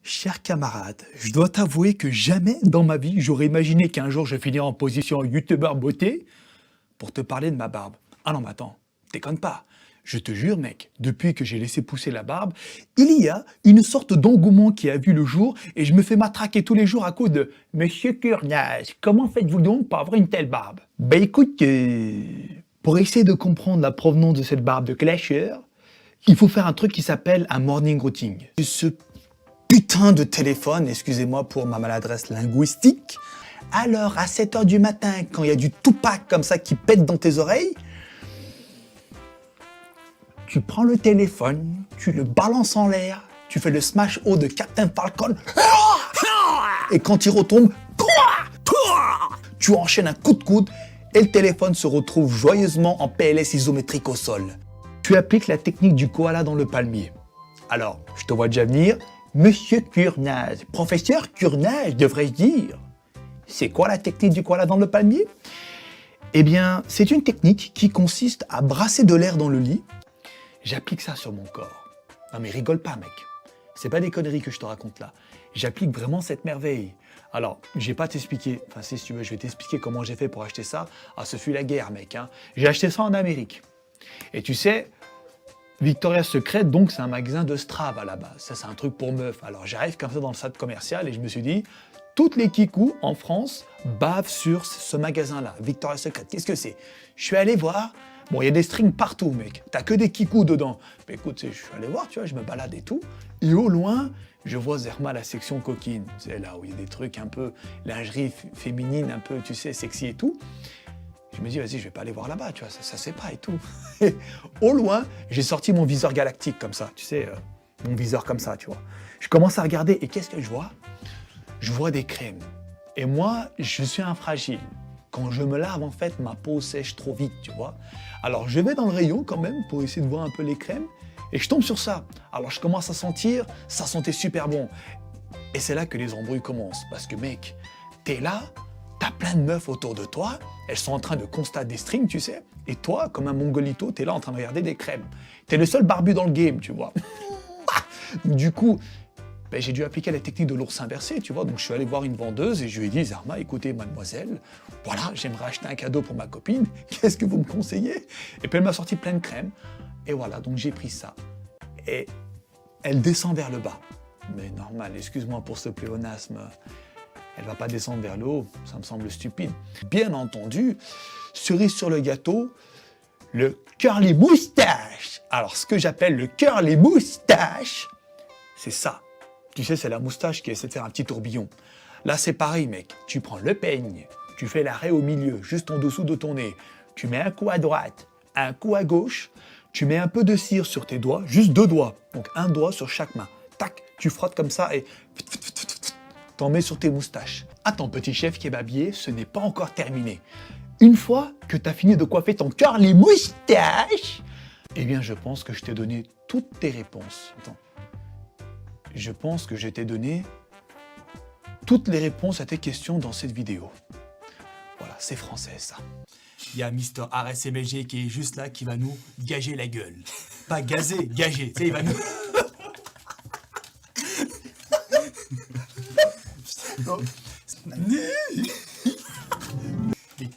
Cher camarade, je dois t'avouer que jamais dans ma vie j'aurais imaginé qu'un jour je finirais en position youtubeur beauté pour te parler de ma barbe. Ah non mais attends, déconne pas. Je te jure mec, depuis que j'ai laissé pousser la barbe, il y a une sorte d'engouement qui a vu le jour et je me fais matraquer tous les jours à cause de « Monsieur Kurnage, comment faites-vous donc pour avoir une telle barbe ?» Bah écoute, pour essayer de comprendre la provenance de cette barbe de clasher, il faut faire un truc qui s'appelle un morning routine. Ce putain de téléphone, excusez-moi pour ma maladresse linguistique. Alors, à 7 h du matin, quand il y a du Tupac comme ça qui pète dans tes oreilles, tu prends le téléphone, tu le balances en l'air, tu fais le smash haut de Captain Falcon, et quand il retombe, tu enchaînes un coup de coude, et le téléphone se retrouve joyeusement en PLS isométrique au sol. Tu appliques la technique du koala dans le palmier. Alors, je te vois déjà venir. Monsieur Kurnage, professeur Kurnage, devrais-je dire. C'est quoi la technique du koala dans le palmier? Eh bien, c'est une technique qui consiste à brasser de l'air dans le lit. J'applique ça sur mon corps. Non mais rigole pas, mec. C'est pas des conneries que je te raconte là. J'applique vraiment cette merveille. Alors, je vais pas t'expliquer, enfin si tu veux, je vais t'expliquer comment j'ai fait pour acheter ça. Ah, ce fut la guerre, mec. Hein. J'ai acheté ça en Amérique. Et tu sais, Victoria's Secret, donc c'est un magasin de Strave à la base. Ça, c'est un truc pour meufs. Alors j'arrive comme ça dans le centre commercial et je me suis dit, toutes les kikous en France bavent sur ce magasin-là, Victoria's Secret. Qu'est-ce que c'est? Je suis allé voir. Bon, il y a des strings partout, mec. T'as que des kikous dedans. Mais écoute, je suis allé voir, tu vois, je me balade et tout. Et au loin, je vois Zerma, la section coquine. C'est là où il y a des trucs un peu lingerie féminine, un peu, tu sais, sexy et tout. Je me dis, vas-y, je vais pas aller voir là-bas, tu vois, ça c'est pas et tout. Et au loin, j'ai sorti mon viseur galactique comme ça, tu sais, mon viseur comme ça, tu vois. Je commence à regarder et qu'est-ce que je vois? Je vois des crèmes. Et moi, je suis un fragile. Quand je me lave, en fait, ma peau sèche trop vite, tu vois. Alors, je vais dans le rayon quand même pour essayer de voir un peu les crèmes et je tombe sur ça. Alors, je commence à sentir, ça sentait super bon. Et c'est là que les embrouilles commencent. Parce que, mec, t'es là, t'as plein de meufs autour de toi, elles sont en train de constater des strings, tu sais, et toi, comme un mongolito, t'es là en train de regarder des crèmes. T'es le seul barbu dans le game, tu vois. Du coup, ben, j'ai dû appliquer la technique de l'ours inversé, tu vois, donc je suis allé voir une vendeuse et je lui ai dit, Zarma, écoutez, mademoiselle, voilà, j'aimerais acheter un cadeau pour ma copine, qu'est-ce que vous me conseillez? Et puis elle m'a sorti plein de crèmes, et voilà, donc j'ai pris ça. Et elle descend vers le bas. Mais normal, excuse-moi pour ce pléonasme, elle va pas descendre vers le haut, ça me semble stupide. Bien entendu, cerise sur le gâteau, le curly moustache. Alors, ce que j'appelle le curly moustache, c'est ça. Tu sais, c'est la moustache qui essaie de faire un petit tourbillon. Là, c'est pareil, mec. Tu prends le peigne, tu fais l'arrêt au milieu, juste en dessous de ton nez. Tu mets un coup à droite, un coup à gauche. Tu mets un peu de cire sur tes doigts, juste 2 doigts. Donc, un doigt sur chaque main. Tac, tu frottes comme ça et t'en mets sur tes moustaches. Attends, petit chef kebabier, ce n'est pas encore terminé. Une fois que tu as fini de coiffer ton curly moustache, eh bien, je pense que je t'ai donné toutes tes réponses. Attends. Je pense que je t'ai donné toutes les réponses à tes questions dans cette vidéo. Voilà, c'est français, ça. Il y a Mister RSMG qui est juste là, qui va nous gager la gueule. Pas gazer, gager. Tu sais, il va nous...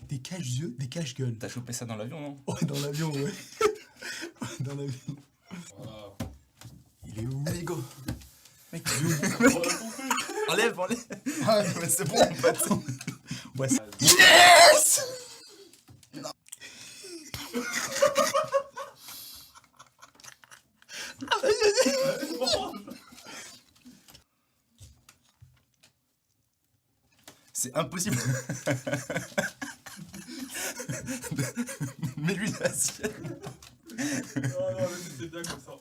Des cache-yeux, des cache-gueules. T'as chopé ça dans l'avion, non? Ouais, dans l'avion, ouais. Dans l'avion. Voilà. Il est où? Allez, go. Mec, il est où? Enlève, enlève. Ah, mais c'est bon, en fait. Ouais, Yes. C'est impossible. Mets-lui l'assiette. Non, mais c'était bien comme ça.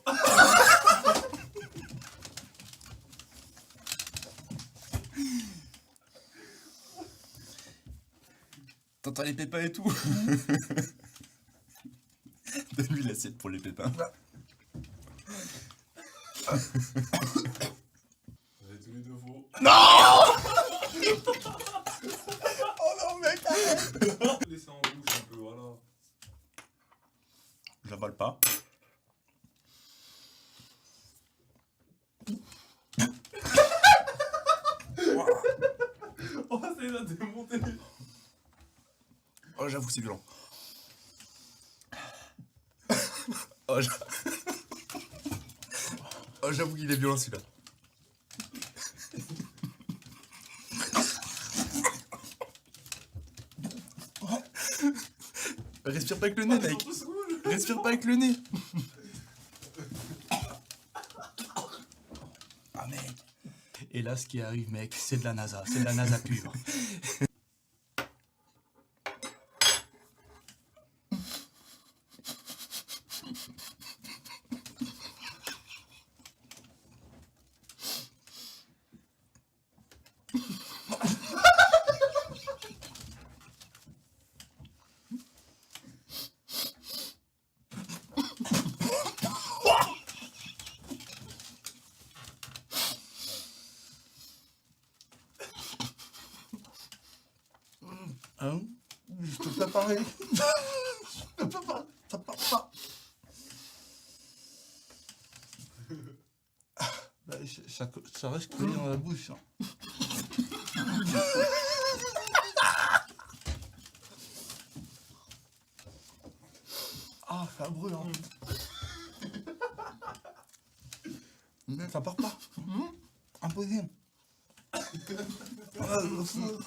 T'entends les pépins et tout. Donne-lui l'assiette pour les pépins. Vous avez tous les deux faux. Oh non, mec, arrête. Laissez en bouche un peu, voilà. J'avale pas. les a démontés. Oh, j'avoue que c'est violent. Oh, oh, j'avoue qu'il est violent celui-là. Respire pas avec le nez, mec. Respire pas avec le nez. Ah, mec. Et là, ce qui arrive, mec, c'est de la NASA. C'est de la NASA pure. Hein? Je peux pas parler. Je peux pas. Ça part pas. Bah, ça reste collé dans la bouche. Hein. Ah, ça brûle. Hein. Mais ça part pas. Impossible. Ah, le feu.